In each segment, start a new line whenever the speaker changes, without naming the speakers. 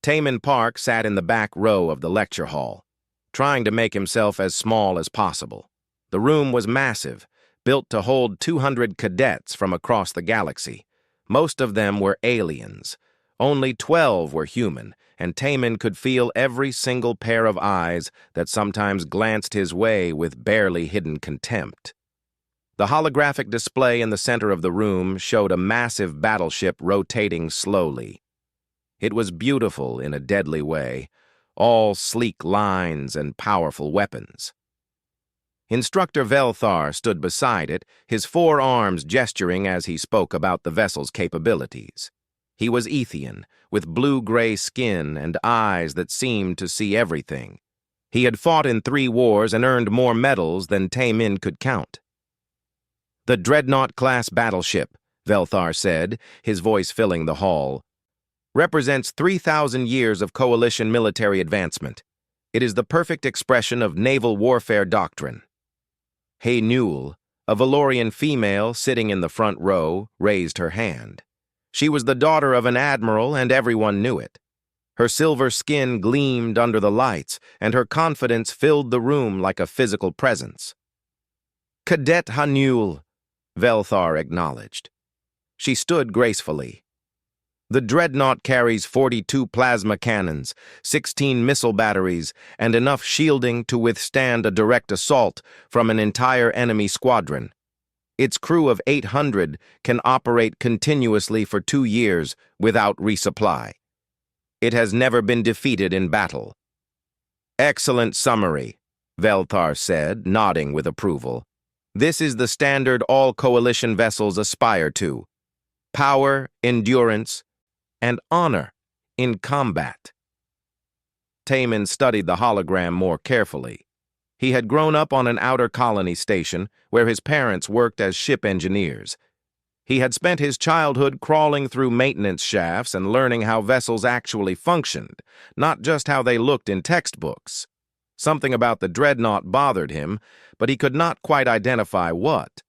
Taman Park sat in the back row of the lecture hall, trying to make himself as small as possible. The room was massive, built to hold 200 cadets from across the galaxy. Most of them were aliens. Only 12 were human, and Taman could feel every single pair of eyes that sometimes glanced his way with barely hidden contempt. The holographic display in the center of the room showed a massive battleship rotating slowly. It was beautiful in a deadly way, all sleek lines and powerful weapons. Instructor Velthar stood beside it, his 4 arms gesturing as he spoke about the vessel's capabilities. He was Ethian, with blue-gray skin and eyes that seemed to see everything. He had fought in 3 wars and earned more medals than Taman could count. "The Dreadnought-class battleship," Velthar said, his voice filling the hall, "represents 3,000 years of coalition military advancement. It is the perfect expression of naval warfare doctrine." Hey Newell, a Valorian female sitting in the front row, raised her hand. She was the daughter of an admiral, and everyone knew it. Her silver skin gleamed under the lights, and her confidence filled the room like a physical presence. "Cadet Newell," Velthar acknowledged. She stood gracefully. "The Dreadnought carries 42 plasma cannons, 16 missile batteries, and enough shielding to withstand a direct assault from an entire enemy squadron. Its crew of 800 can operate continuously for 2 years without resupply. It has never been defeated in battle." "Excellent summary," Velthar said, nodding with approval. "This is the standard all coalition vessels aspire to: power, endurance, and honor in combat." Taman studied the hologram more carefully. He had grown up on an outer colony station where his parents worked as ship engineers. He had spent his childhood crawling through maintenance shafts and learning how vessels actually functioned, not just how they looked in textbooks. Something about the Dreadnought bothered him, but he could not quite identify what.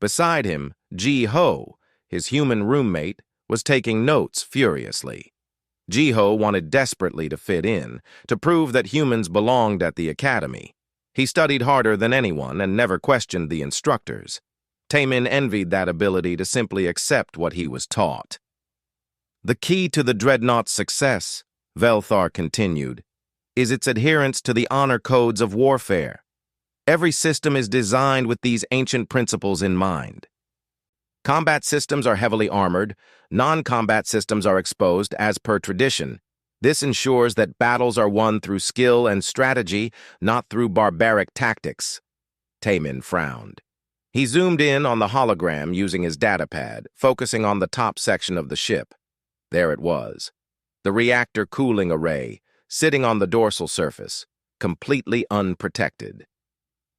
Beside him, Ji-Ho, his human roommate, was taking notes furiously. Ji-Ho wanted desperately to fit in, to prove that humans belonged at the academy. He studied harder than anyone and never questioned the instructors. Taman envied that ability to simply accept what he was taught. "The key to the Dreadnought's success," Velthar continued, "is its adherence to the honor codes of warfare. Every system is designed with these ancient principles in mind. Combat systems are heavily armored, non-combat systems are exposed as per tradition. This ensures that battles are won through skill and strategy, not through barbaric tactics." Taman frowned. He zoomed in on the hologram using his datapad, focusing on the top section of the ship. There it was, the reactor cooling array, sitting on the dorsal surface, completely unprotected.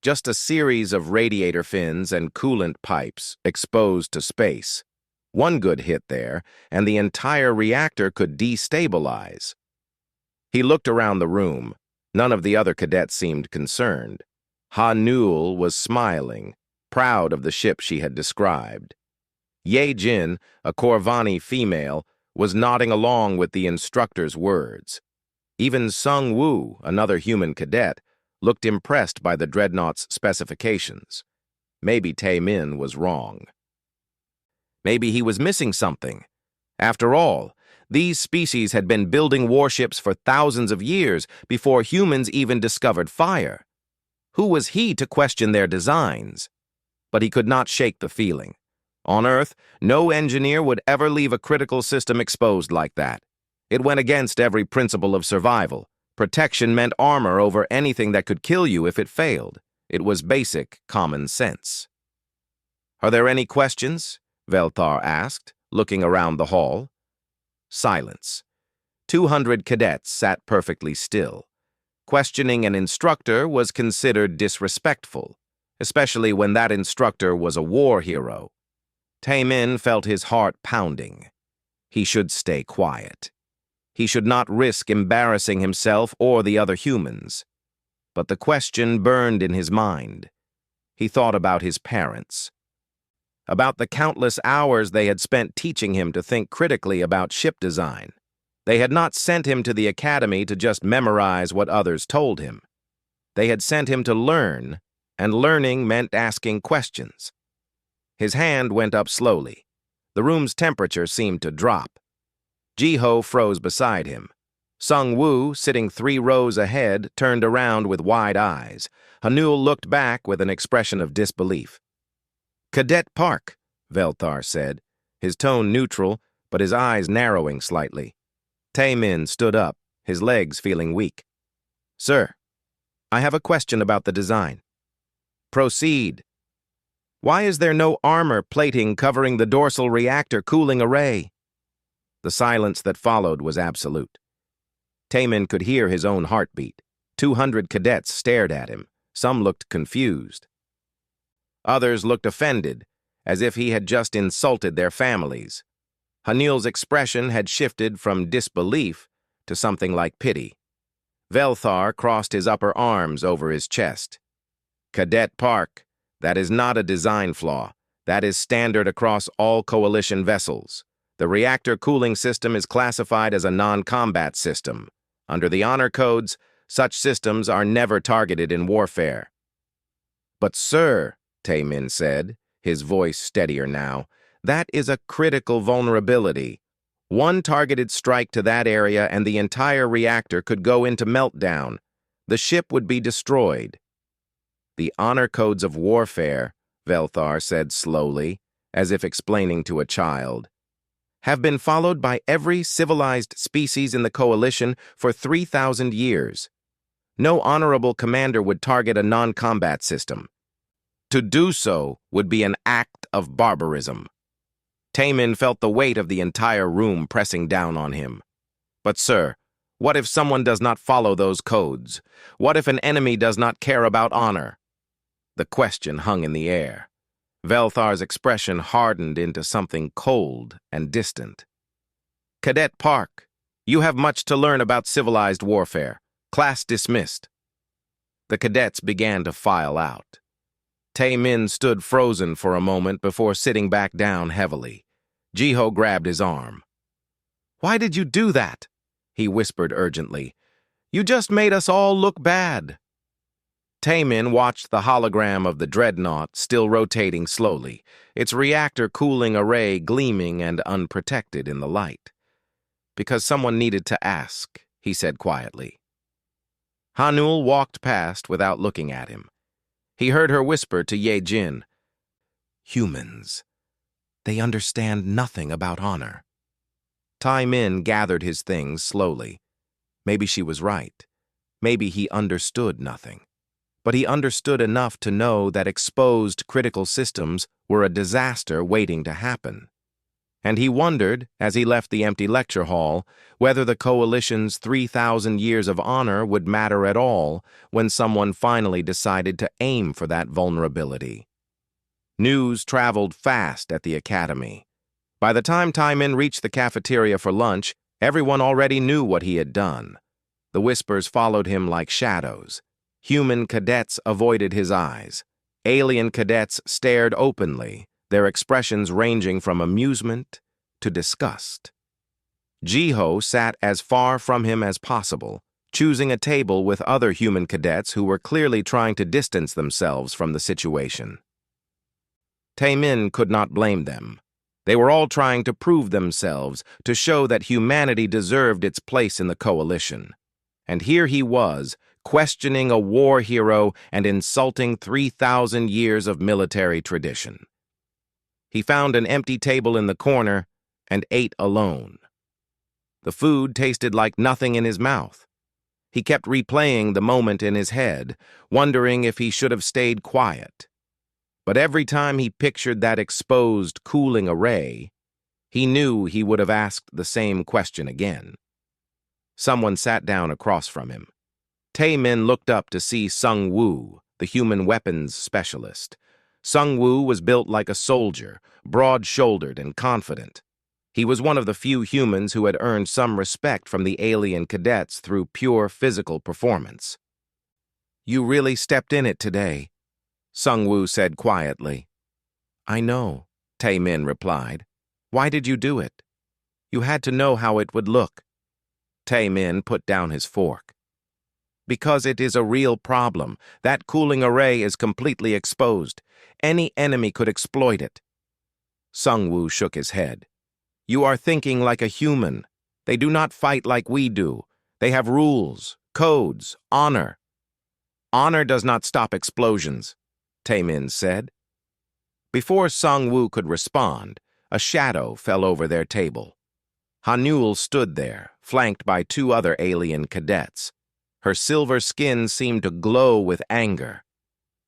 Just a series of radiator fins and coolant pipes exposed to space. One good hit there, and the entire reactor could destabilize. He looked around the room. None of the other cadets seemed concerned. Newell was smiling, proud of the ship she had described. Ye Jin, a Corvani female, was nodding along with the instructor's words. Even Sung Woo, another human cadet, looked impressed by the Dreadnought's specifications. Maybe Taman was wrong. Maybe he was missing something. After all, these species had been building warships for thousands of years before humans even discovered fire. Who was he to question their designs? But he could not shake the feeling. On Earth, no engineer would ever leave a critical system exposed like that. It went against every principle of survival. Protection meant armor over anything that could kill you if it failed. It was basic common sense. "Are there any questions?" Velthar asked, looking around the hall. Silence. 200 cadets sat perfectly still. Questioning an instructor was considered disrespectful, especially when that instructor was a war hero. Taman felt his heart pounding. He should stay quiet. He should not risk embarrassing himself or the other humans. But the question burned in his mind. He thought about his parents, about the countless hours they had spent teaching him to think critically about ship design. They had not sent him to the academy to just memorize what others told him. They had sent him to learn, and learning meant asking questions. His hand went up slowly. The room's temperature seemed to drop. Jiho froze beside him. Sung Woo, sitting 3 rows ahead, turned around with wide eyes. Hanul looked back with an expression of disbelief. "Cadet Park," Velthar said, his tone neutral, but his eyes narrowing slightly. Taemin stood up, his legs feeling weak. "Sir, I have a question about the design." "Proceed." "Why is there no armor plating covering the dorsal reactor cooling array?" The silence that followed was absolute. Taemin could hear his own heartbeat. 200 cadets stared at him. Some looked confused. Others looked offended, as if he had just insulted their families. Hanil's expression had shifted from disbelief to something like pity. Velthar crossed his upper arms over his chest. "Cadet Park, that is not a design flaw. That is standard across all coalition vessels. The reactor cooling system is classified as a non-combat system. Under the honor codes, such systems are never targeted in warfare." "But sir," Taemin said, his voice steadier now, "that is a critical vulnerability. One targeted strike to that area and the entire reactor could go into meltdown. The ship would be destroyed." "The honor codes of warfare," Velthar said slowly, as if explaining to a child, "have been followed by every civilized species in the coalition for 3,000 years. No honorable commander would target a non-combat system. To do so would be an act of barbarism." Taemin felt the weight of the entire room pressing down on him. "But sir, what if someone does not follow those codes? What if an enemy does not care about honor?" The question hung in the air. Velthar's expression hardened into something cold and distant. "Cadet Park, you have much to learn about civilized warfare. Class dismissed." The cadets began to file out. Taemin stood frozen for a moment before sitting back down heavily. Jiho grabbed his arm. "Why did you do that?" he whispered urgently. "You just made us all look bad." Taemin watched the hologram of the dreadnought still rotating slowly, its reactor cooling array gleaming and unprotected in the light. "Because someone needed to ask," he said quietly. Hanul walked past without looking at him. He heard her whisper to Ye Jin, "Humans. They understand nothing about honor." Taemin gathered his things slowly. Maybe she was right. Maybe he understood nothing. But he understood enough to know that exposed critical systems were a disaster waiting to happen. And he wondered, as he left the empty lecture hall, whether the Coalition's 3,000 years of honor would matter at all when someone finally decided to aim for that vulnerability. News traveled fast at the academy. By the time Taemin reached the cafeteria for lunch, everyone already knew what he had done. The whispers followed him like shadows. Human cadets avoided his eyes. Alien cadets stared openly, their expressions ranging from amusement to disgust. Jiho sat as far from him as possible, choosing a table with other human cadets who were clearly trying to distance themselves from the situation. Taemin could not blame them. They were all trying to prove themselves, to show that humanity deserved its place in the coalition. And here he was, questioning a war hero and insulting 3,000 years of military tradition. He found an empty table in the corner and ate alone. The food tasted like nothing in his mouth. He kept replaying the moment in his head, wondering if he should have stayed quiet. But every time he pictured that exposed cooling array, he knew he would have asked the same question again. Someone sat down across from him. Taemin looked up to see Sung Woo, the human weapons specialist. Sung Woo was built like a soldier, broad-shouldered and confident. He was one of the few humans who had earned some respect from the alien cadets through pure physical performance. "You really stepped in it today," Sung Woo said quietly. "I know," Taemin replied. "Why did you do it? You had to know how it would look." Tae-min put down his fork. Because it is a real problem. That cooling array is completely exposed. Any enemy could exploit it. Sung-woo shook his head. You are thinking like a human. They do not fight like we do. They have rules, codes, honor. Honor does not stop explosions, Tae-min said. Before Sung-woo could respond, a shadow fell over their table. Hanul stood there, flanked by two other alien cadets. Her silver skin seemed to glow with anger.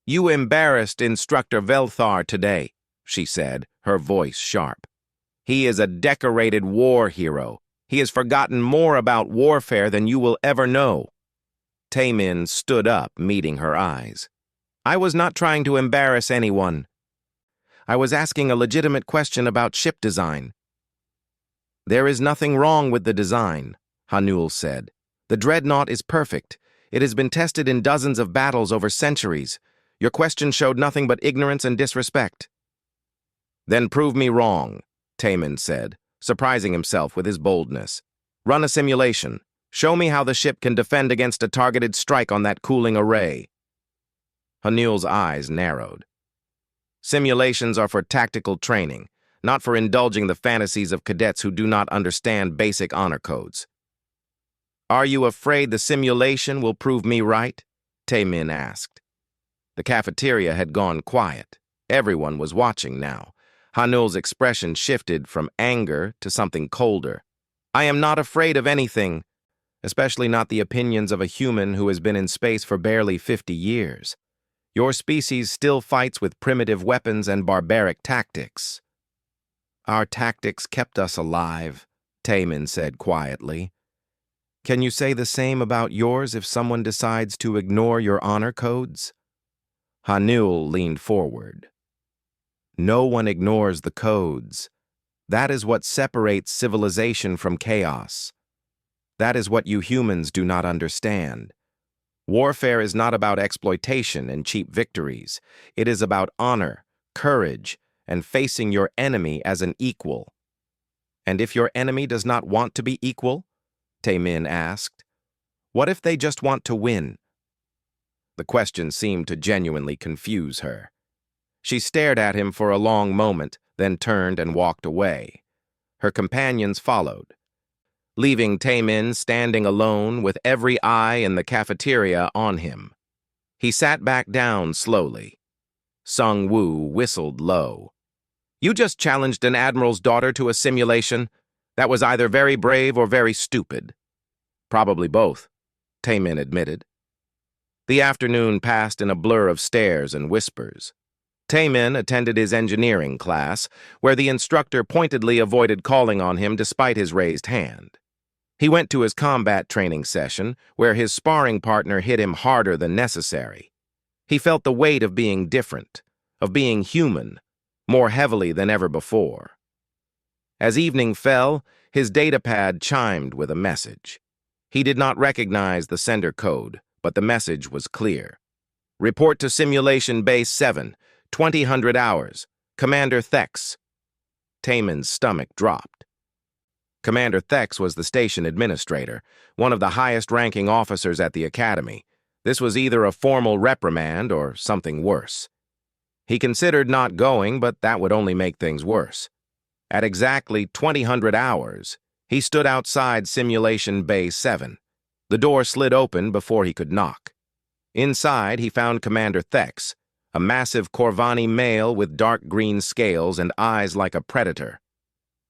You embarrassed Instructor Velthar today, she said, her voice sharp. He is a decorated war hero. He has forgotten more about warfare than you will ever know. Tae-min stood up, meeting her eyes. I was not trying to embarrass anyone. I was asking a legitimate question about ship design. There is nothing wrong with the design, Hanul said. The dreadnought is perfect. It has been tested in dozens of battles over centuries. Your question showed nothing but ignorance and disrespect. Then prove me wrong, Tae-min said, surprising himself with his boldness. Run a simulation. Show me how the ship can defend against a targeted strike on that cooling array. Hanul's eyes narrowed. Simulations are for tactical training, not for indulging the fantasies of cadets who do not understand basic honor codes. Are you afraid the simulation will prove me right? Tae-min asked. The cafeteria had gone quiet. Everyone was watching now. Hanul's expression shifted from anger to something colder. I am not afraid of anything, especially not the opinions of a human who has been in space for barely 50 years. Your species still fights with primitive weapons and barbaric tactics. Our tactics kept us alive, Tae-min said quietly. Can you say the same about yours if someone decides to ignore your honor codes? Hanul leaned forward. No one ignores the codes. That is what separates civilization from chaos. That is what you humans do not understand. Warfare is not about exploitation and cheap victories. It is about honor, courage, and facing your enemy as an equal. And if your enemy does not want to be equal? Tae-min asked. What if they just want to win? The question seemed to genuinely confuse her. She stared at him for a long moment, then turned and walked away. Her companions followed, leaving Tae-min standing alone with every eye in the cafeteria on him. He sat back down slowly. Sung-woo whistled low. You just challenged an admiral's daughter to a simulation. That was either very brave or very stupid. Probably both, Tae-min admitted. The afternoon passed in a blur of stares and whispers. Tae-min attended his engineering class, where the instructor pointedly avoided calling on him despite his raised hand. He went to his combat training session, where his sparring partner hit him harder than necessary. He felt the weight of being different, of being human, more heavily than ever before. As evening fell, his datapad chimed with a message. He did not recognize the sender code, but the message was clear. Report to Simulation Base 7, 2000 hours. Commander Thex. Tae-min's stomach dropped. Commander Thex was the station administrator, one of the highest-ranking officers at the academy. This was either a formal reprimand or something worse. He considered not going, but that would only make things worse. At exactly 2000 hours, he stood outside Simulation Bay 7. The door slid open before he could knock. Inside, he found Commander Thex, a massive Corvani male with dark green scales and eyes like a predator.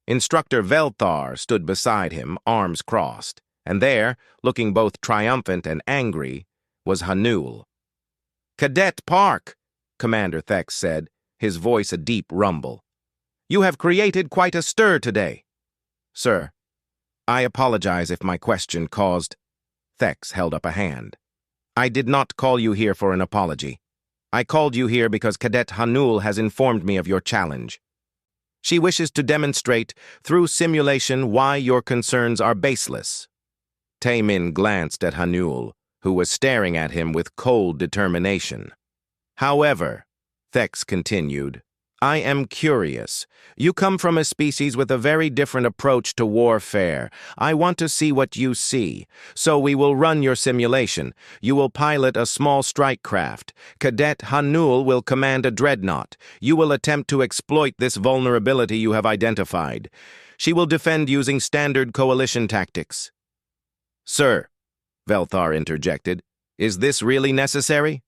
Instructor Velthar stood beside him, arms crossed, and there, looking both triumphant and angry, was Hanul. Cadet Park, Commander Thex said, his voice a deep rumble. You have created quite a stir today. Sir, I apologize if my question caused... Thex held up a hand. I did not call you here for an apology. I called you here because Cadet Hanul has informed me of your challenge. She wishes to demonstrate, through simulation, why your concerns are baseless. Tae-min glanced at Hanul, who was staring at him with cold determination. However, Thex continued, I am curious. You come from a species with a very different approach to warfare. I want to see what you see. So we will run your simulation. You will pilot a small strike craft. Cadet Hanul will command a dreadnought. You will attempt to exploit this vulnerability you have identified. She will defend using standard coalition tactics. Sir, Velthar interjected, is this really necessary?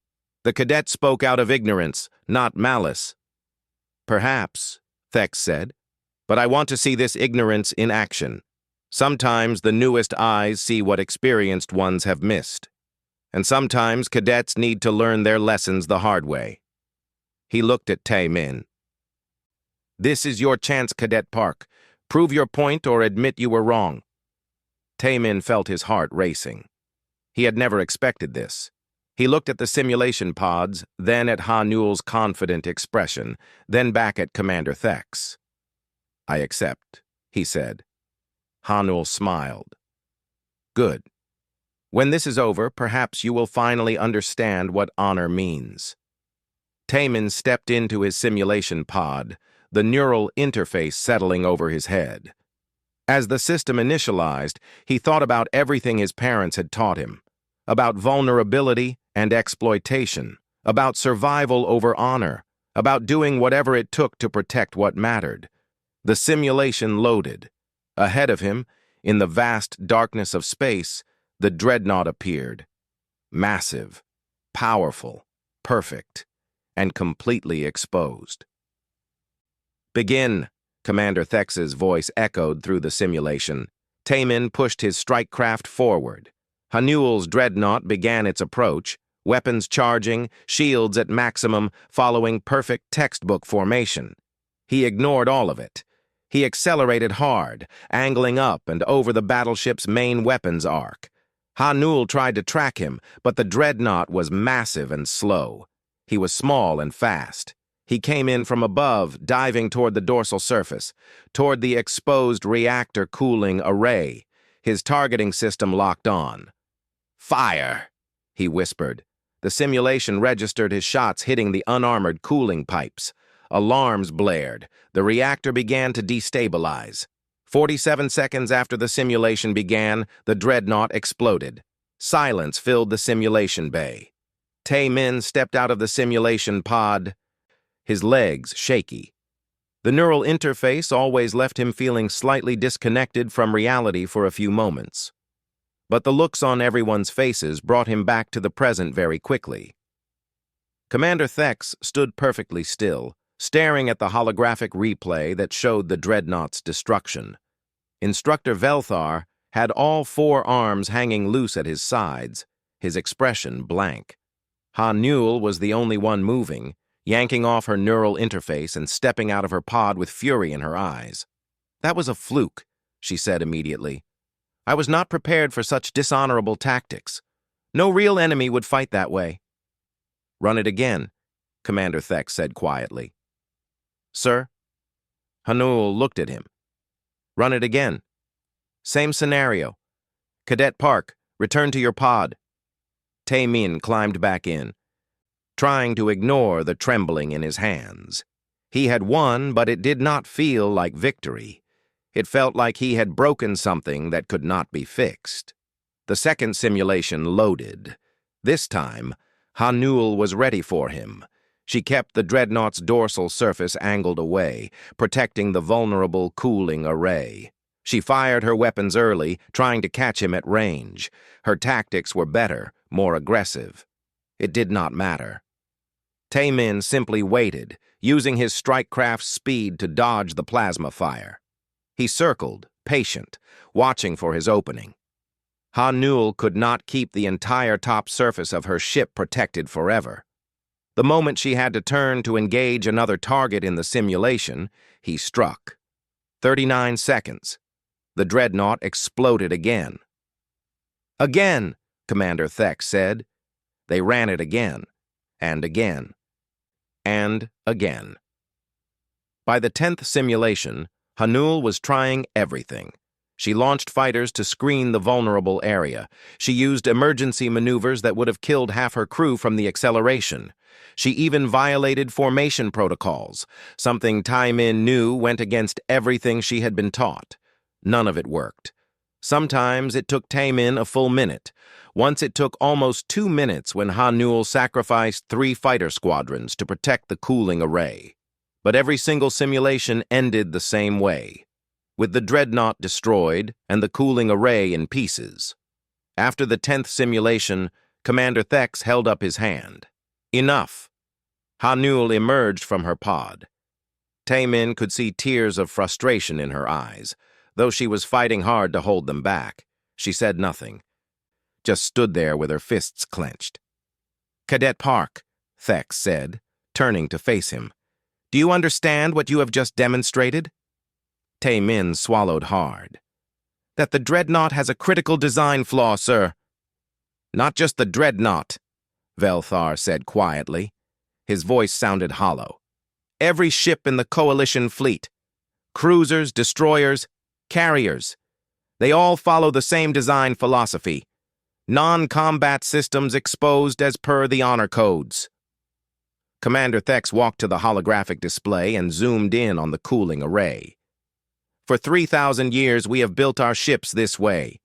The cadet spoke out of ignorance, not malice. Perhaps, Thex said, but I want to see this ignorance in action. Sometimes the newest eyes see what experienced ones have missed, and sometimes cadets need to learn their lessons the hard way. He looked at Tae-min. This is your chance, Cadet Park. Prove your point or admit you were wrong. Tae-min felt his heart racing. He had never expected this. He looked at the simulation pods, then at Ha-Nul's confident expression, then back at Commander Thex. I accept, he said. Ha-Nul smiled. Good. When this is over, perhaps you will finally understand what honor means. Tae-min stepped into his simulation pod, the neural interface settling over his head. As the system initialized, he thought about everything his parents had taught him, about vulnerability and exploitation, about survival over honor, about doing whatever it took to protect what mattered. The simulation loaded. Ahead of him, in the vast darkness of space, the dreadnought appeared. Massive, powerful, perfect, and completely exposed. Begin, Commander Thex's voice echoed through the simulation. Tae-min pushed his strike craft forward. Hanul's dreadnought began its approach, weapons charging, shields at maximum, following perfect textbook formation. He ignored all of it. He accelerated hard, angling up and over the battleship's main weapons arc. Hanul tried to track him, but the dreadnought was massive and slow. He was small and fast. He came in from above, diving toward the dorsal surface, toward the exposed reactor cooling array. His targeting system locked on. Fire, he whispered. The simulation registered his shots hitting the unarmored cooling pipes. Alarms blared. The reactor began to destabilize. 47 seconds after the simulation began, the dreadnought exploded. Silence filled the simulation bay. Tae-min stepped out of the simulation pod, his legs shaky. The neural interface always left him feeling slightly disconnected from reality for a few moments. But the looks on everyone's faces brought him back to the present very quickly. Commander Thex stood perfectly still, staring at the holographic replay that showed the dreadnought's destruction. Instructor Velthar had all 4 arms hanging loose at his sides, his expression blank. Ha-Nul was the only one moving, yanking off her neural interface and stepping out of her pod with fury in her eyes. That was a fluke, she said immediately. I was not prepared for such dishonorable tactics. No real enemy would fight that way. Run it again, Commander Thex said quietly. Sir? Ha-Nul looked at him. Run it again. Same scenario. Cadet Park, return to your pod. Tae-min climbed back in, trying to ignore the trembling in his hands. He had won, but it did not feel like victory. It felt like he had broken something that could not be fixed. The second simulation loaded. This time, Ha-Nul was ready for him. She kept the dreadnought's dorsal surface angled away, protecting the vulnerable cooling array. She fired her weapons early, trying to catch him at range. Her tactics were better, more aggressive. It did not matter. Tae-min simply waited, using his strike craft's speed to dodge the plasma fire. He circled, patient, watching for his opening. Ha-Nul could not keep the entire top surface of her ship protected forever. The moment she had to turn to engage another target in the simulation, he struck. 39 seconds. The dreadnought exploded again. Again, Commander Thex said. They ran it again, and again, and again. By the 10th simulation, Ha-Nul was trying everything. She launched fighters to screen the vulnerable area. She used emergency maneuvers that would have killed half her crew from the acceleration. She even violated formation protocols, something Taimin knew went against everything she had been taught. None of it worked. Sometimes it took Taimin a full minute. Once it took almost 2 minutes when Hanul sacrificed 3 fighter squadrons to protect the cooling array. But every single simulation ended the same way, with the dreadnought destroyed and the cooling array in pieces. After the 10th simulation, Commander Thex held up his hand. Enough. Hanul emerged from her pod. Taimin could see tears of frustration in her eyes. Though she was fighting hard to hold them back, she said nothing, just stood there with her fists clenched. "Cadet Park," Thex said, turning to face him. "Do you understand what you have just demonstrated?" Taimin swallowed hard. "That the dreadnought has a critical design flaw, sir." "Not just the dreadnought," Velthar said quietly. His voice sounded hollow. "Every ship in the Coalition fleet, cruisers, destroyers, carriers, they all follow the same design philosophy. Non-combat systems exposed as per the honor codes." Commander Thex walked to the holographic display and zoomed in on the cooling array. "For 3,000 years, we have built our ships this way.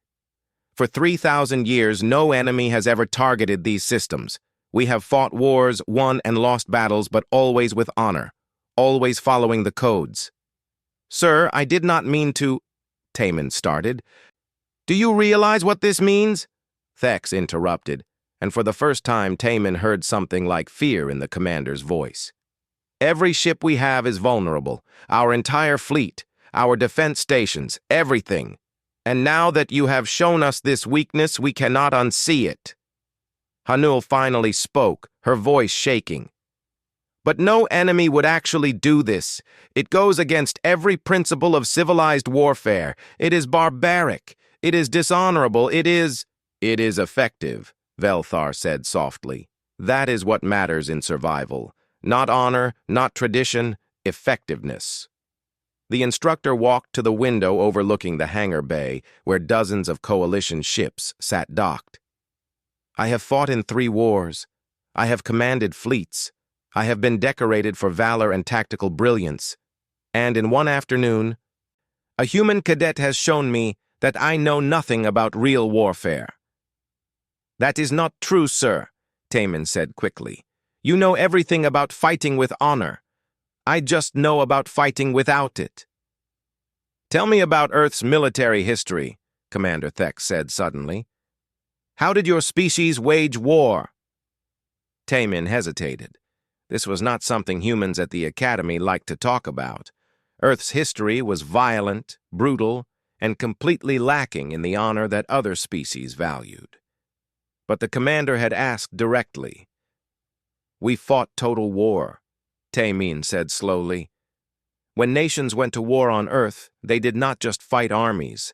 For 3,000 years, no enemy has ever targeted these systems. We have fought wars, won and lost battles, but always with honor, always following the codes." "Sir, I did not mean to—" Taimin started. "Do you realize what this means?" Thex interrupted, and for the first time Taimin heard something like fear in the commander's voice. "Every ship we have is vulnerable, our entire fleet, our defense stations, everything. And now that you have shown us this weakness, we cannot unsee it." Hanul finally spoke, her voice shaking. "But no enemy would actually do this. It goes against every principle of civilized warfare. It is barbaric. It is dishonorable. It is effective," Velthar said softly. "That is what matters in survival. Not honor, not tradition, effectiveness." The instructor walked to the window overlooking the hangar bay, where dozens of Coalition ships sat docked. "I have fought in 3 wars. I have commanded fleets. I have been decorated for valor and tactical brilliance. And in one afternoon, a human cadet has shown me that I know nothing about real warfare." "That is not true, sir," Taimin said quickly. "You know everything about fighting with honor. I just know about fighting without it." "Tell me about Earth's military history," Commander Thex said suddenly. "How did your species wage war?" Taimin hesitated. This was not something humans at the Academy liked to talk about. Earth's history was violent, brutal, and completely lacking in the honor that other species valued. But the commander had asked directly. "We fought total war," Taimin said slowly. "When nations went to war on Earth, they did not just fight armies.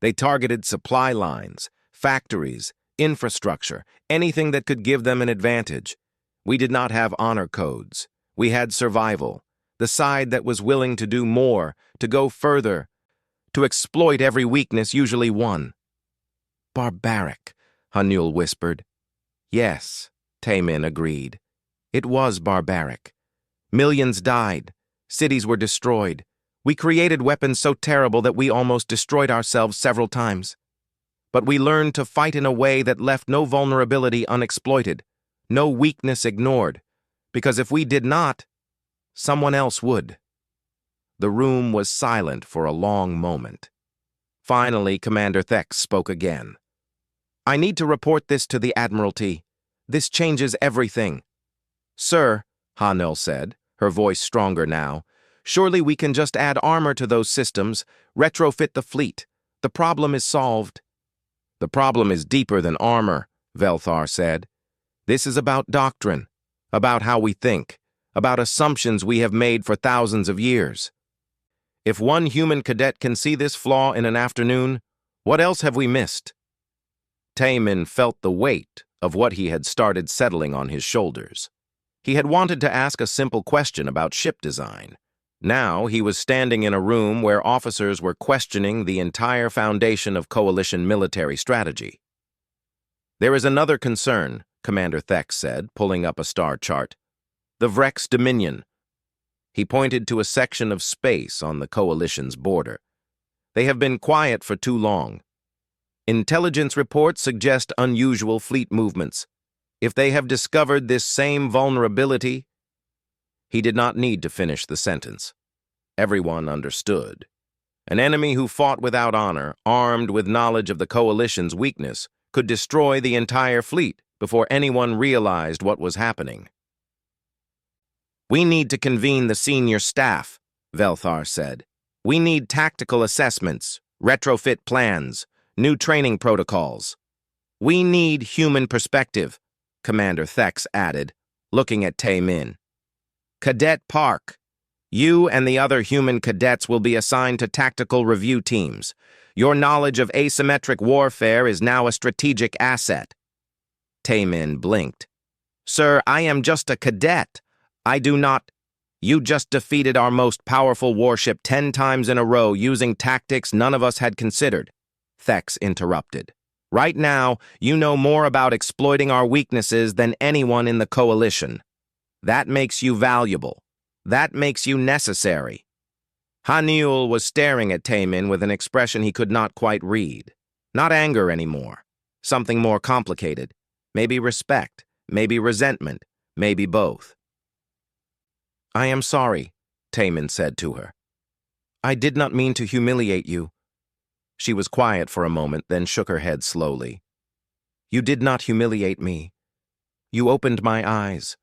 They targeted supply lines, factories, infrastructure, anything that could give them an advantage. We did not have honor codes. We had survival, the side that was willing to do more, to go further, to exploit every weakness usually won." "Barbaric," Hanul whispered. "Yes," Taimin agreed. "It was barbaric. Millions died. Cities were destroyed. We created weapons so terrible that we almost destroyed ourselves several times. But we learned to fight in a way that left no vulnerability unexploited, no weakness ignored, because if we did not, someone else would." The room was silent for a long moment. Finally, Commander Thex spoke again. "I need to report this to the Admiralty. This changes everything." "Sir," Hanul said, her voice stronger now, "surely we can just add armor to those systems, retrofit the fleet. The problem is solved." "The problem is deeper than armor," Velthar said. "This is about doctrine, about how we think, about assumptions we have made for thousands of years. If one human cadet can see this flaw in an afternoon, what else have we missed?" Taimin felt the weight of what he had started settling on his shoulders. He had wanted to ask a simple question about ship design. Now he was standing in a room where officers were questioning the entire foundation of coalition military strategy. "There is another concern," Commander Thex said, pulling up a star chart. "The Vrex Dominion." He pointed to a section of space on the coalition's border. "They have been quiet for too long. Intelligence reports suggest unusual fleet movements. If they have discovered this same vulnerability—" He did not need to finish the sentence. Everyone understood. An enemy who fought without honor, armed with knowledge of the coalition's weakness, could destroy the entire fleet before anyone realized what was happening. "We need to convene the senior staff," Velthar said. "We need tactical assessments, retrofit plans, new training protocols. We need human perspective," Commander Thex added, looking at Tae-Min. "Cadet Park, you and the other human cadets will be assigned to tactical review teams. Your knowledge of asymmetric warfare is now a strategic asset." Tae-Min blinked. "Sir, I am just a cadet. I do not—" "You just defeated our most powerful warship 10 times in a row using tactics none of us had considered," Thex interrupted. "Right now, you know more about exploiting our weaknesses than anyone in the coalition. That makes you valuable. That makes you necessary." Haniul was staring at Tae-Min with an expression he could not quite read. Not anger anymore. Something more complicated. Maybe respect. Maybe resentment. Maybe both. "I am sorry," Tae-Min said to her. "I did not mean to humiliate you." She was quiet for a moment, then shook her head slowly. "You did not humiliate me. You opened my eyes.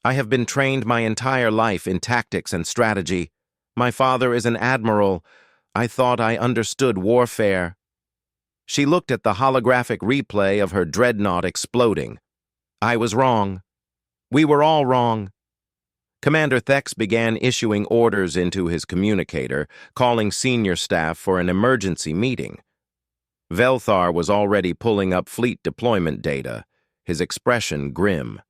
I have been trained my entire life in tactics and strategy. My father is an admiral. I thought I understood warfare." She looked at the holographic replay of her dreadnought exploding. "I was wrong. We were all wrong." Commander Thex began issuing orders into his communicator, calling senior staff for an emergency meeting. Velthar was already pulling up fleet deployment data, his expression grim.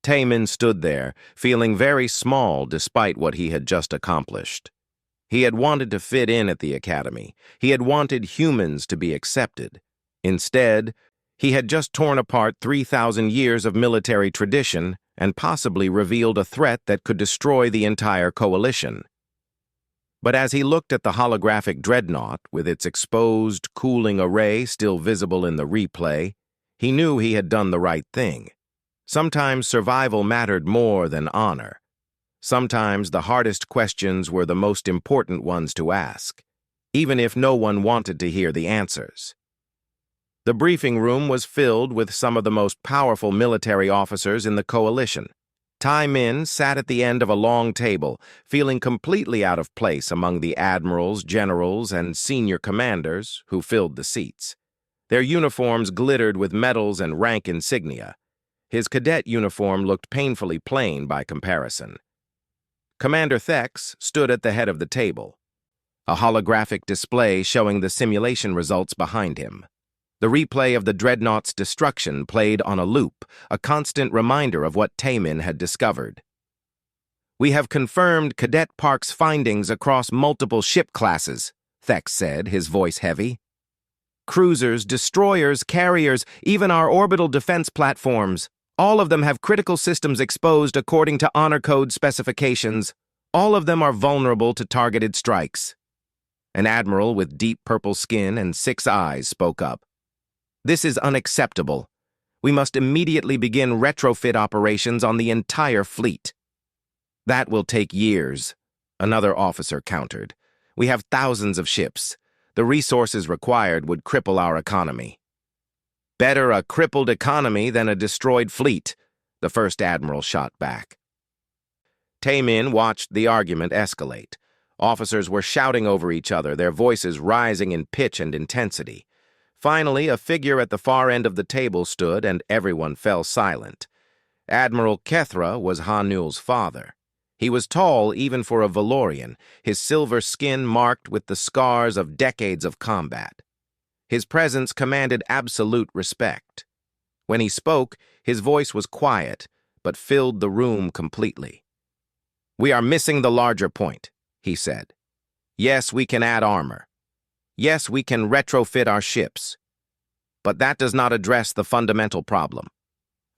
Tae-Min stood there, feeling very small despite what he had just accomplished. He had wanted to fit in at the academy. He had wanted humans to be accepted. Instead, he had just torn apart 3,000 years of military tradition and possibly revealed a threat that could destroy the entire coalition. But as he looked at the holographic dreadnought, with its exposed, cooling array still visible in the replay, he knew he had done the right thing. Sometimes survival mattered more than honor. Sometimes the hardest questions were the most important ones to ask, even if no one wanted to hear the answers. The briefing room was filled with some of the most powerful military officers in the coalition. Tae-Min sat at the end of a long table, feeling completely out of place among the admirals, generals, and senior commanders who filled the seats. Their uniforms glittered with medals and rank insignia. His cadet uniform looked painfully plain by comparison. Commander Thex stood at the head of the table, a holographic display showing the simulation results behind him. The replay of the dreadnought's destruction played on a loop, a constant reminder of what Tae-Min had discovered. "We have confirmed Cadet Park's findings across multiple ship classes," Thex said, his voice heavy. "Cruisers, destroyers, carriers, even our orbital defense platforms. All of them have critical systems exposed according to Honor Code specifications. All of them are vulnerable to targeted strikes." An admiral with deep purple skin and 6 eyes spoke up. "This is unacceptable. We must immediately begin retrofit operations on the entire fleet." "That will take years," another officer countered. "We have thousands of ships. The resources required would cripple our economy." "Better a crippled economy than a destroyed fleet," the first admiral shot back. Tae-Min watched the argument escalate. Officers were shouting over each other, their voices rising in pitch and intensity. Finally, a figure at the far end of the table stood, and everyone fell silent. Admiral Kethra was Hanul's father. He was tall even for a Valorian, his silver skin marked with the scars of decades of combat. His presence commanded absolute respect. When he spoke, his voice was quiet, but filled the room completely. We are missing the larger point, he said. Yes, we can add armor. Yes, we can retrofit our ships. But that does not address the fundamental problem.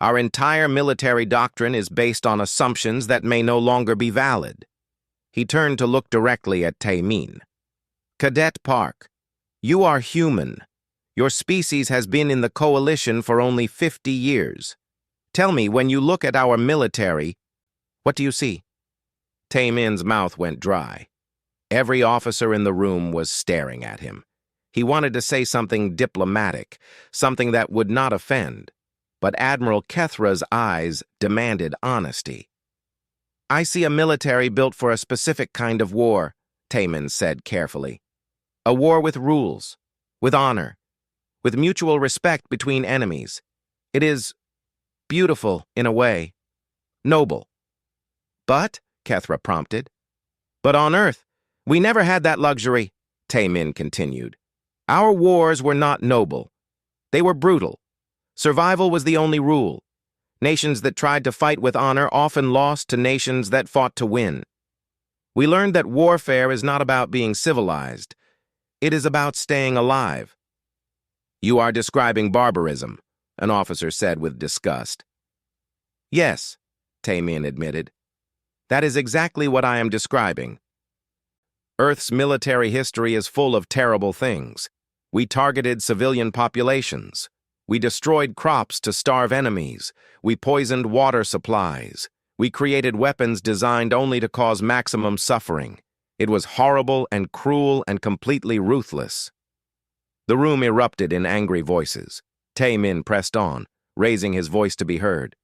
Our entire military doctrine is based on assumptions that may no longer be valid. He turned to look directly at Tae-min. Cadet Park, you are human. Your species has been in the coalition for only 50 years. Tell me, when you look at our military, what do you see? Tae-min's mouth went dry. Every officer in the room was staring at him. He wanted to say something diplomatic, something that would not offend, but Admiral Kethra's eyes demanded honesty. I see a military built for a specific kind of war, Tae-min said carefully. A war with rules, with honor, with mutual respect between enemies. It is beautiful in a way, noble. But, Kethra prompted, but on Earth, we never had that luxury, Tae-min continued. Our wars were not noble. They were brutal. Survival was the only rule. Nations that tried to fight with honor often lost to nations that fought to win. We learned that warfare is not about being civilized. It is about staying alive. You are describing barbarism, an officer said with disgust. Yes, Tae-min admitted. That is exactly what I am describing. Earth's military history is full of terrible things. We targeted civilian populations. We destroyed crops to starve enemies. We poisoned water supplies. We created weapons designed only to cause maximum suffering. It was horrible and cruel and completely ruthless. The room erupted in angry voices. Tae-min pressed on, raising his voice to be heard.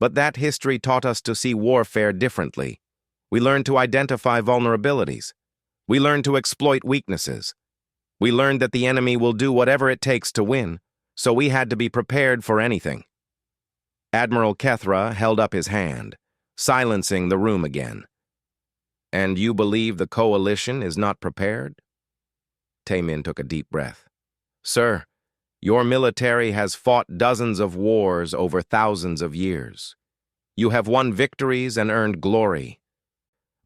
But that history taught us to see warfare differently. We learned to identify vulnerabilities. We learned to exploit weaknesses. We learned that the enemy will do whatever it takes to win, so we had to be prepared for anything. Admiral Kethra held up his hand, silencing the room again. And you believe the coalition is not prepared? Tae-min took a deep breath. Sir, your military has fought dozens of wars over thousands of years. You have won victories and earned glory.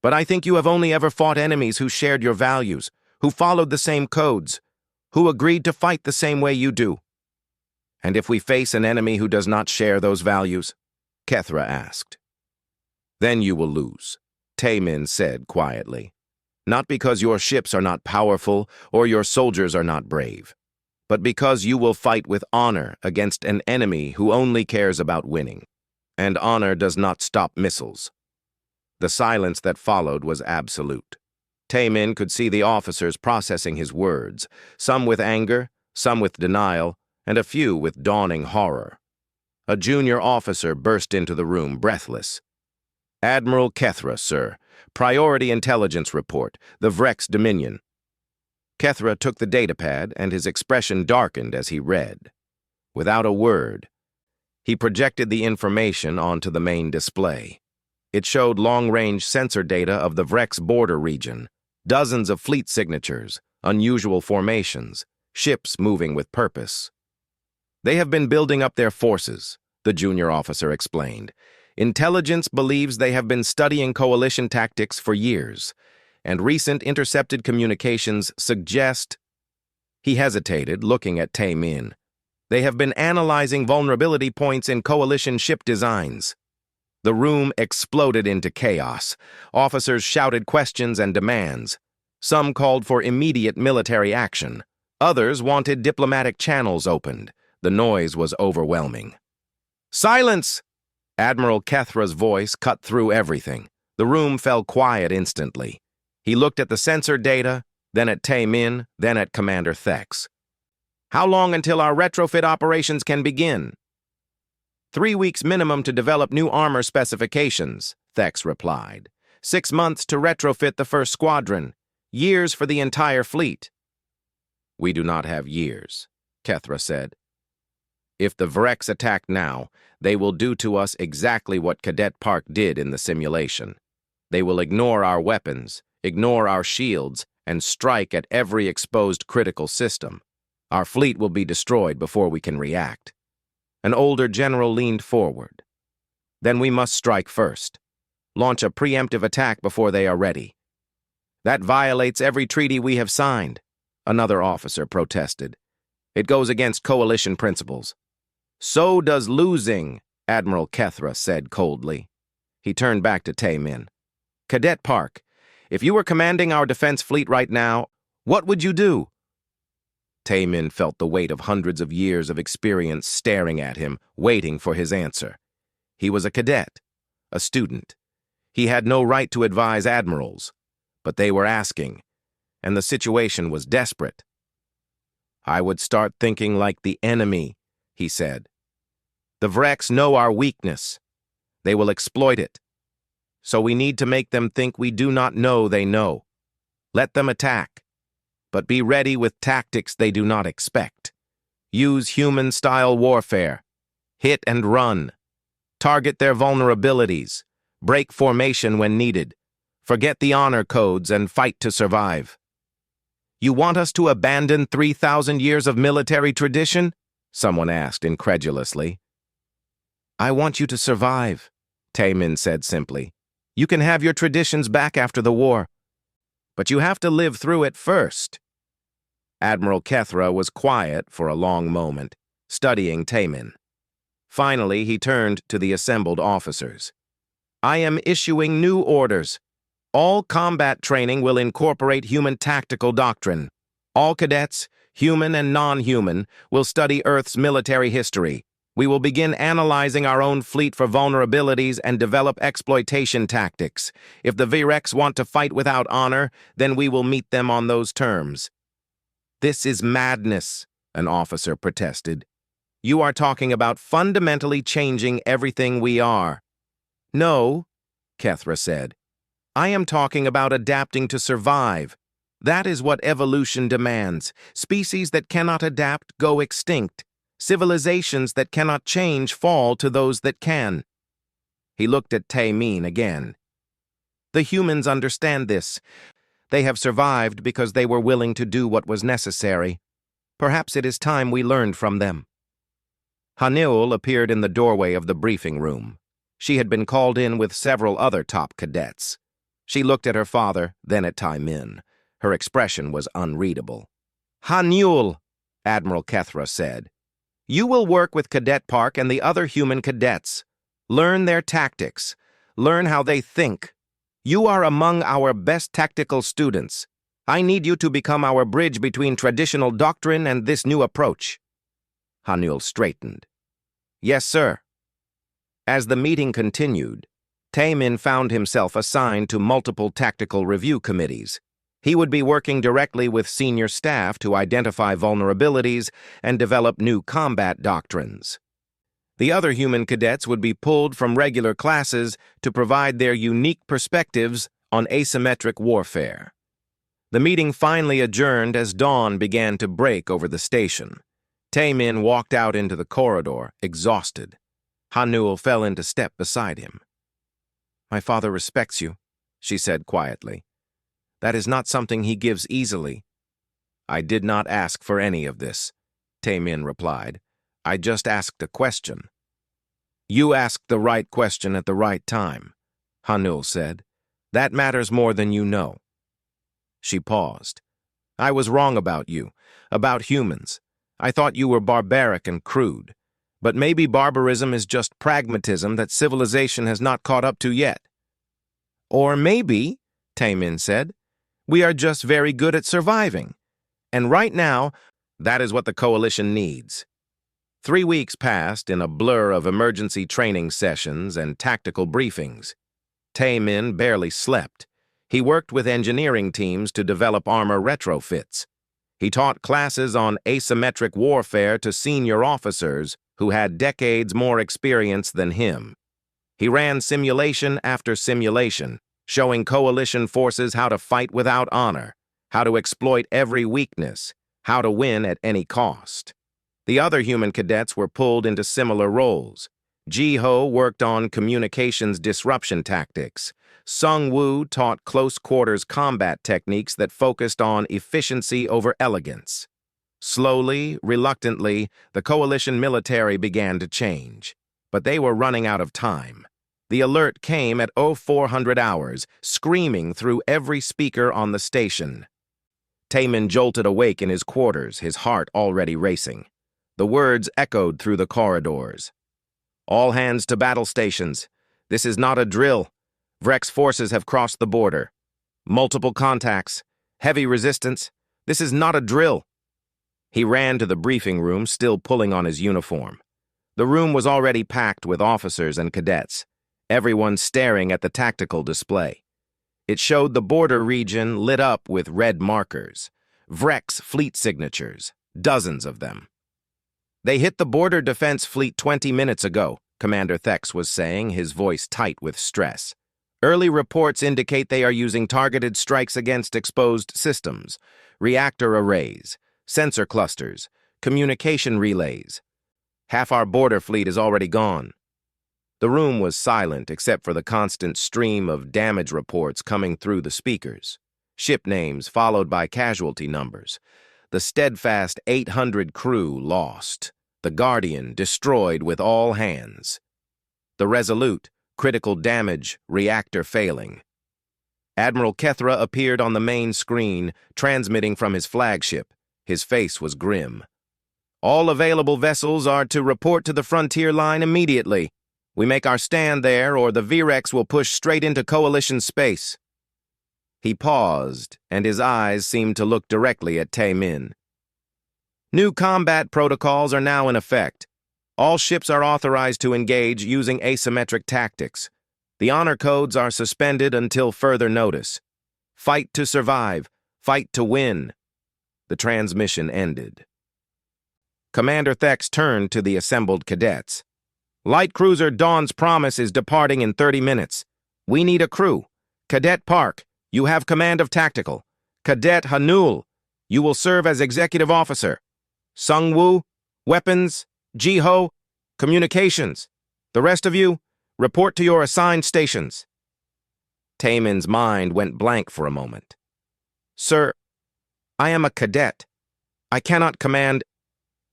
But I think you have only ever fought enemies who shared your values, who followed the same codes, who agreed to fight the same way you do. And if we face an enemy who does not share those values? Kethra asked. Then you will lose, Tae-min said quietly. Not because your ships are not powerful or your soldiers are not brave, but because you will fight with honor against an enemy who only cares about winning. And honor does not stop missiles. The silence that followed was absolute. Tae-min could see the officers processing his words, some with anger, some with denial, and a few with dawning horror. A junior officer burst into the room, breathless. Admiral Kethra, sir. Priority intelligence report. The Vrex Dominion. Kethra took the datapad, and his expression darkened as he read. Without a word, he projected the information onto the main display. It showed long-range sensor data of the Vrex border region, dozens of fleet signatures, unusual formations, ships moving with purpose. They have been building up their forces, the junior officer explained. Intelligence believes they have been studying coalition tactics for years, and recent intercepted communications suggest... He hesitated, looking at Tae-min. They have been analyzing vulnerability points in coalition ship designs. The room exploded into chaos. Officers shouted questions and demands. Some called for immediate military action. Others wanted diplomatic channels opened. The noise was overwhelming. Silence! Admiral Kethra's voice cut through everything. The room fell quiet instantly. He looked at the sensor data, then at Tae-min, then at Commander Thex. How long until our retrofit operations can begin? 3 weeks minimum to develop new armor specifications, Thex replied. 6 months to retrofit the first squadron. Years for the entire fleet. We do not have years, Kethra said. If the Vrex attack now, they will do to us exactly what Cadet Park did in the simulation. They will ignore our weapons, ignore our shields, and strike at every exposed critical system. Our fleet will be destroyed before we can react. An older general leaned forward. Then we must strike first. launch a preemptive attack before they are ready. That violates every treaty we have signed, another officer protested. It goes against coalition principles. So does losing, Admiral Kethra said coldly. He turned back to Taemin. Cadet Park, if you were commanding our defense fleet right now, what would you do? Taemin felt the weight of hundreds of years of experience staring at him, waiting for his answer. He was a cadet, a student. He had no right to advise admirals, but they were asking, and the situation was desperate. I would start thinking like the enemy, he said. The Vreks know our weakness. They will exploit it. So we need to make them think we do not know they know. Let them attack, but be ready with tactics they do not expect. Use human-style warfare. Hit and run. Target their vulnerabilities. Break formation when needed. Forget the honor codes and fight to survive. You want us to abandon 3,000 years of military tradition? Someone asked incredulously. I want you to survive, Taemin said simply. You can have your traditions back after the war, but you have to live through it first. Admiral Kethra was quiet for a long moment, studying Taemin. Finally, he turned to the assembled officers. I am issuing new orders. All combat training will incorporate human tactical doctrine. All cadets, human and non-human, will study Earth's military history. We will begin analyzing our own fleet for vulnerabilities and develop exploitation tactics. If the Vreks want to fight without honor, then we will meet them on those terms. This is madness, an officer protested. You are talking about fundamentally changing everything we are. No, Kethra said. I am talking about adapting to survive. That is what evolution demands. Species that cannot adapt go extinct. Civilizations that cannot change fall to those that can. He looked at Taemin again. The humans understand this. They have survived because they were willing to do what was necessary. Perhaps it is time we learned from them. Hanul appeared in the doorway of the briefing room. She had been called in with several other top cadets. She looked at her father, then at Taemin. Her expression was unreadable. Hanul, Admiral Kethra said. You will work with Cadet Park and the other human cadets. Learn their tactics. Learn how they think. You are among our best tactical students. I need you to become our bridge between traditional doctrine and this new approach. Hanul straightened. Yes, sir. As the meeting continued, Taemin found himself assigned to multiple tactical review committees. He would be working directly with senior staff to identify vulnerabilities and develop new combat doctrines. The other human cadets would be pulled from regular classes to provide their unique perspectives on asymmetric warfare. The meeting finally adjourned as dawn began to break over the station. Taemin walked out into the corridor, exhausted. Hanul fell into step beside him. My father respects you, she said quietly. That is not something he gives easily. I did not ask for any of this, Taemin replied. I just asked a question. You asked the right question at the right time, Hanul said. That matters more than you know. She paused. I was wrong about you, about humans. I thought you were barbaric and crude. But maybe barbarism is just pragmatism that civilization has not caught up to yet. Or maybe, Taemin said, we are just very good at surviving. And right now, that is what the coalition needs. 3 weeks passed in a blur of emergency training sessions and tactical briefings. Taemin barely slept. He worked with engineering teams to develop armor retrofits. He taught classes on asymmetric warfare to senior officers who had decades more experience than him. He ran simulation after simulation, showing coalition forces how to fight without honor, how to exploit every weakness, how to win at any cost. The other human cadets were pulled into similar roles. Ji-ho worked on communications disruption tactics. Sung-woo taught close-quarters combat techniques that focused on efficiency over elegance. Slowly, reluctantly, the coalition military began to change. But they were running out of time. The alert came at 0400 hours, screaming through every speaker on the station. Taemin jolted awake in his quarters, his heart already racing. The words echoed through the corridors. All hands to battle stations. This is not a drill. Vrex forces have crossed the border. Multiple contacts. Heavy resistance. This is not a drill. He ran to the briefing room, still pulling on his uniform. The room was already packed with officers and cadets, everyone staring at the tactical display. It showed the border region lit up with red markers, Vrex fleet signatures, dozens of them. They hit the border defense fleet 20 minutes ago, Commander Thex was saying, his voice tight with stress. Early reports indicate they are using targeted strikes against exposed systems, reactor arrays, sensor clusters, communication relays. Half our border fleet is already gone. The room was silent except for the constant stream of damage reports coming through the speakers. Ship names followed by casualty numbers. The steadfast 800 crew lost. The Guardian destroyed with all hands. The Resolute, critical damage, reactor failing. Admiral Kethra appeared on the main screen, transmitting from his flagship. His face was grim. All available vessels are to report to the frontier line immediately. We make our stand there, or the Virex will push straight into Coalition space. He paused, and his eyes seemed to look directly at Taemin. New combat protocols are now in effect. All ships are authorized to engage using asymmetric tactics. The honor codes are suspended until further notice. Fight to survive. Fight to win. The transmission ended. Commander Thex turned to the assembled cadets. Light cruiser Dawn's Promise is departing in 30 minutes. We need a crew. Cadet Park, you have command of tactical. Cadet Hanul, you will serve as executive officer. Sungwoo, weapons. Jiho, communications. The rest of you, report to your assigned stations. Taemin's mind went blank for a moment. Sir, I am a cadet. I cannot command.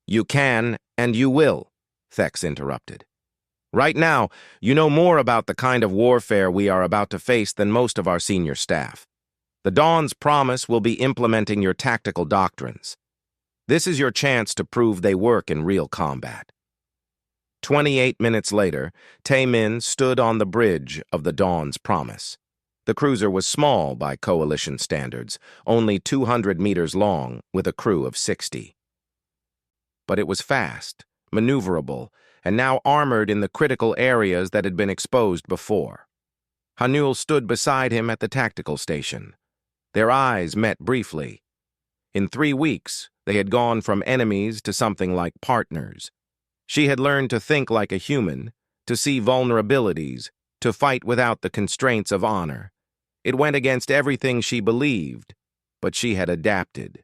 You can, and you will, Thex interrupted. Right now, you know more about the kind of warfare we are about to face than most of our senior staff. The Dawn's Promise will be implementing your tactical doctrines. This is your chance to prove they work in real combat. 28 minutes later, Taemin stood on the bridge of the Dawn's Promise. The cruiser was small by Coalition standards, only 200 meters long with a crew of 60. But it was fast, maneuverable, and now armored in the critical areas that had been exposed before. Hanul stood beside him at the tactical station. Their eyes met briefly. In 3 weeks, they had gone from enemies to something like partners. She had learned to think like a human, to see vulnerabilities, to fight without the constraints of honor. It went against everything she believed, but she had adapted.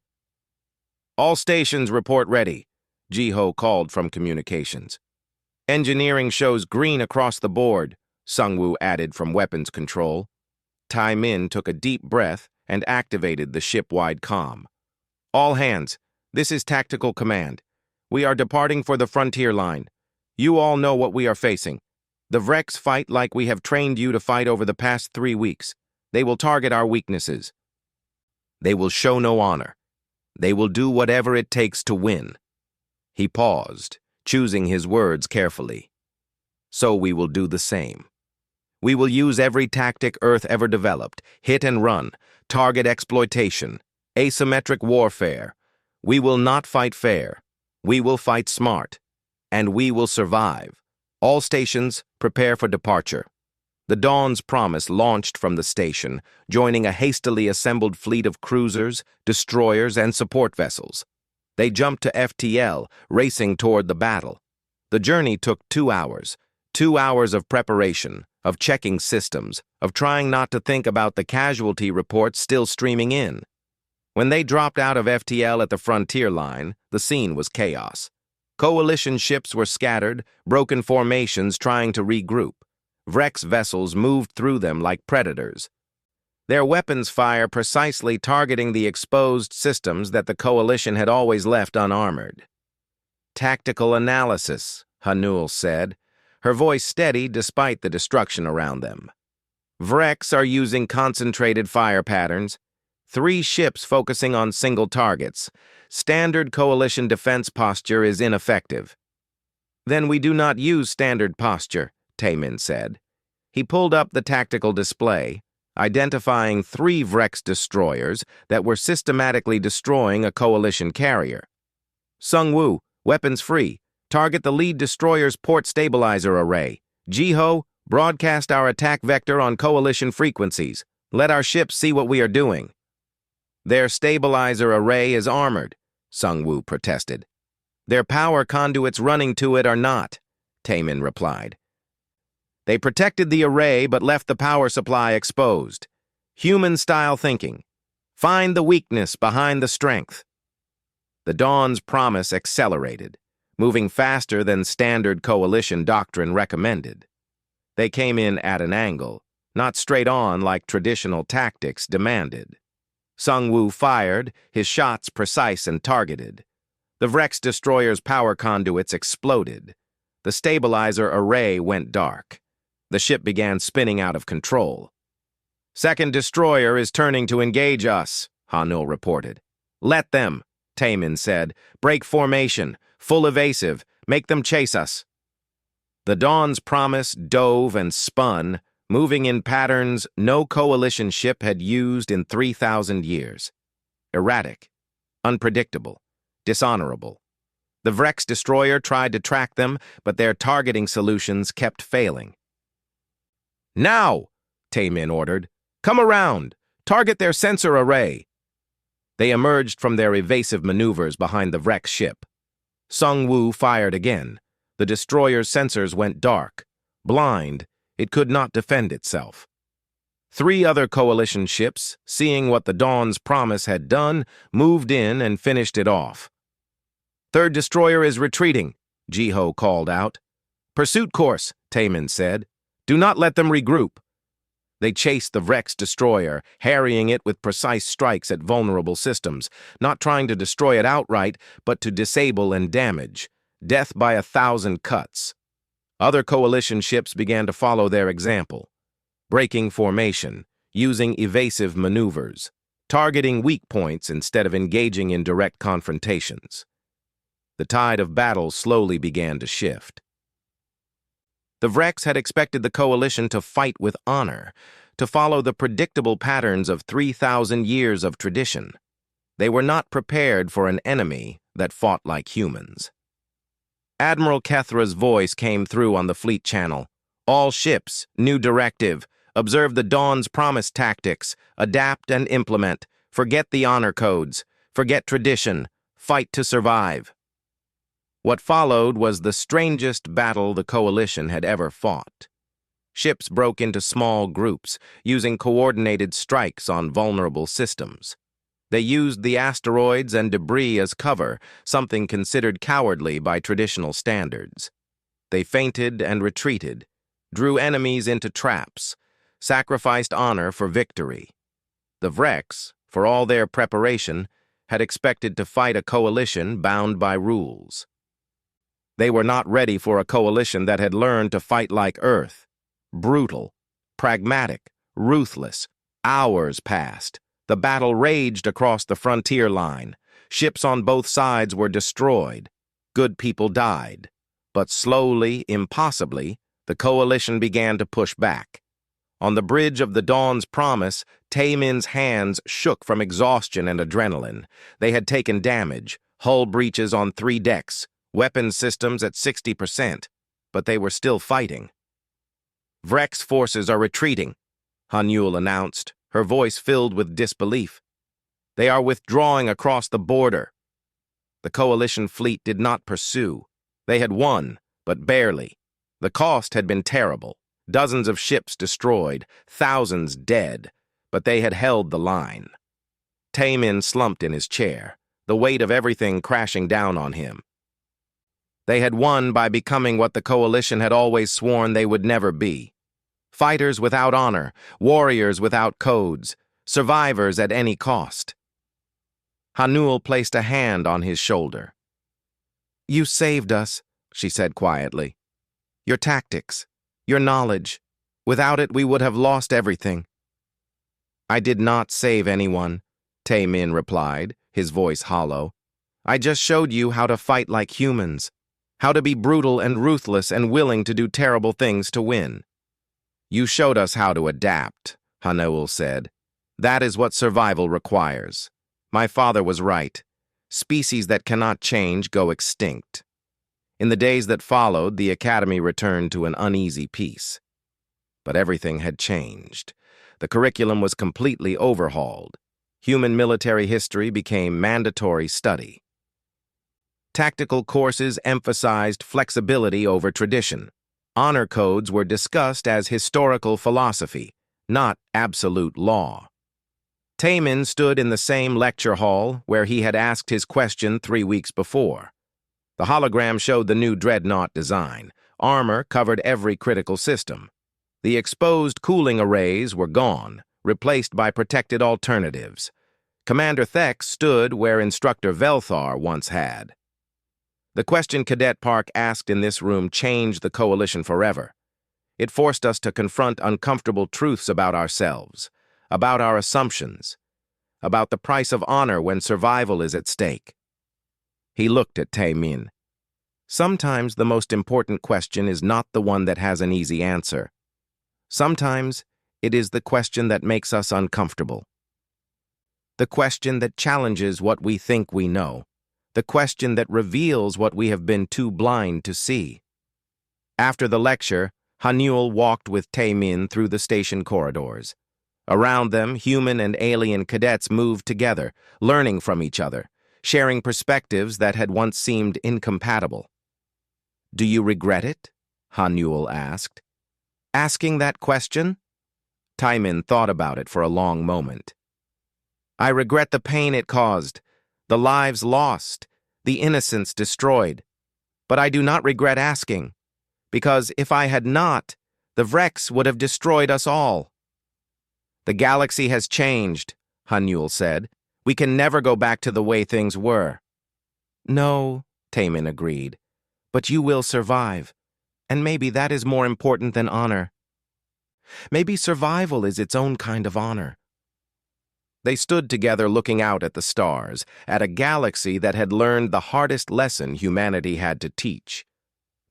All stations report ready, Jiho called from communications. Engineering shows green across the board, Sungwoo added from weapons control. Taemin took a deep breath and activated the ship-wide comm. All hands, this is Tactical Command. We are departing for the frontier line. You all know what we are facing. The Vrex fight like we have trained you to fight over the past 3 weeks. They will target our weaknesses. They will show no honor. They will do whatever it takes to win. He paused, choosing his words carefully. So we will do the same. We will use every tactic Earth ever developed, hit and run, target exploitation, asymmetric warfare. We will not fight fair. We will fight smart. And we will survive. All stations, prepare for departure. The Dawn's Promise launched from the station, joining a hastily assembled fleet of cruisers, destroyers, and support vessels. They jumped to FTL, racing toward the battle. The journey took 2 hours. 2 hours of preparation, of checking systems, of trying not to think about the casualty reports still streaming in. When they dropped out of FTL at the frontier line, the scene was chaos. Coalition ships were scattered, broken formations trying to regroup. Vrex vessels moved through them like predators. Their weapons fire precisely targeting the exposed systems that the Coalition had always left unarmored. Tactical analysis, Hanul said. her voice steady despite the destruction around them. Vrex are using concentrated fire patterns, 3 ships focusing on single targets. Standard coalition defense posture is ineffective. Then we do not use standard posture, Taemin said. He pulled up the tactical display, identifying 3 Vrex destroyers that were systematically destroying a coalition carrier. Sungwoo, weapons free. Target the lead destroyer's port stabilizer array. Jiho, broadcast our attack vector on coalition frequencies. Let our ships see what we are doing. Their stabilizer array is armored, Sungwoo protested. Their power conduits running to it are not, Taemin replied. They protected the array but left the power supply exposed. Human-style thinking. Find the weakness behind the strength. The Dawn's promise accelerated, moving faster than standard coalition doctrine recommended. They came in at an angle, not straight on like traditional tactics demanded. Sungwoo fired, his shots precise and targeted. The Vrex destroyer's power conduits exploded. The stabilizer array went dark. The ship began spinning out of control. Second destroyer is turning to engage us, Hanul reported. Let them, Taemin said. Break formation, full evasive, make them chase us. The Dawn's promise dove and spun, moving in patterns no coalition ship had used in 3,000 years. Erratic, unpredictable, dishonorable. The Vrex destroyer tried to track them, but their targeting solutions kept failing. Now, Taemin ordered. Come around. Target their sensor array. They emerged from their evasive maneuvers behind the Vrex ship. Sungwoo fired again. The destroyer's sensors went dark. Blind, it could not defend itself. 3 other coalition ships, seeing what the Dawn's promise had done, moved in and finished it off. Third destroyer is retreating, Jiho called out. Pursuit course, Taemin said. Do not let them regroup. They chased the Vrex destroyer, harrying it with precise strikes at vulnerable systems, not trying to destroy it outright, but to disable and damage. Death by 1,000 cuts. Other coalition ships began to follow their example, breaking formation, using evasive maneuvers, targeting weak points instead of engaging in direct confrontations. The tide of battle slowly began to shift. The Vrex had expected the coalition to fight with honor, to follow the predictable patterns of 3,000 years of tradition. They were not prepared for an enemy that fought like humans. Admiral Kethra's voice came through on the fleet channel. All ships, new directive. Observe the Dawn's promise tactics. Adapt and implement. Forget the honor codes. Forget tradition. Fight to survive. What followed was the strangest battle the coalition had ever fought. Ships broke into small groups, using coordinated strikes on vulnerable systems. They used the asteroids and debris as cover, something considered cowardly by traditional standards. They feinted and retreated, drew enemies into traps, sacrificed honor for victory. The Vrex, for all their preparation, had expected to fight a coalition bound by rules. They were not ready for a coalition that had learned to fight like Earth. Brutal, pragmatic, ruthless. Hours passed. The battle raged across the frontier line. Ships on both sides were destroyed. Good people died. But slowly, impossibly, the coalition began to push back. On the bridge of the Dawn's promise, Taemin's hands shook from exhaustion and adrenaline. They had taken damage, hull breaches on 3 decks, weapons systems at 60%, but they were still fighting. Vrex forces are retreating, Hanul announced, her voice filled with disbelief. They are withdrawing across the border. The coalition fleet did not pursue. They had won, but barely. The cost had been terrible. Dozens of ships destroyed, thousands dead, but they had held the line. Taemin slumped in his chair, the weight of everything crashing down on him. They had won by becoming what the coalition had always sworn they would never be. Fighters without honor, warriors without codes, survivors at any cost. Hanul placed a hand on his shoulder. You saved us, she said quietly. Your tactics, your knowledge. Without it, we would have lost everything." "I did not save anyone," Tae-min replied, his voice hollow. "I just showed you how to fight like humans, how to be brutal and ruthless and willing to do terrible things to win." "You showed us how to adapt," Hanaul said. "That is what survival requires. My father was right. Species that cannot change go extinct." In the days that followed, the Academy returned to an uneasy peace. But everything had changed. The curriculum was completely overhauled. Human military history became mandatory study. Tactical courses emphasized flexibility over tradition. Honor codes were discussed as historical philosophy, not absolute law. Tae-min stood in the same lecture hall where he had asked his question 3 weeks before. The hologram showed the new dreadnought design. Armor covered every critical system. The exposed cooling arrays were gone, replaced by protected alternatives. Commander Thek stood where Instructor Velthar once had. The question Cadet Park asked in this room changed the Coalition forever. It forced us to confront uncomfortable truths about ourselves, about our assumptions, about the price of honor when survival is at stake. He looked at Tae-min. Sometimes the most important question is not the one that has an easy answer. Sometimes it is the question that makes us uncomfortable. The question that challenges what we think we know. The question that reveals what we have been too blind to see. After the lecture, Hanaul walked with Tae-min through the station corridors. Around them, human and alien cadets moved together, learning from each other, sharing perspectives that had once seemed incompatible. "Do you regret it?" Hanaul asked. Asking that question? Tae-min thought about it for a long moment. "I regret the pain it caused, the lives lost, the innocence destroyed. But I do not regret asking, because if I had not, the Vrex would have destroyed us all." "The galaxy has changed," Hanaul said. "We can never go back to the way things were." "No," Tae-min agreed, "but you will survive, and maybe that is more important than honor. Maybe survival is its own kind of honor." They stood together looking out at the stars, at a galaxy that had learned the hardest lesson humanity had to teach.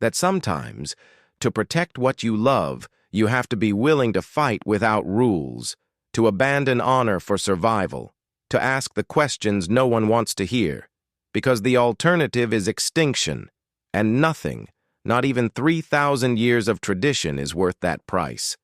That sometimes, to protect what you love, you have to be willing to fight without rules, to abandon honor for survival, to ask the questions no one wants to hear, because the alternative is extinction, and nothing, not even 3,000 years of tradition, is worth that price.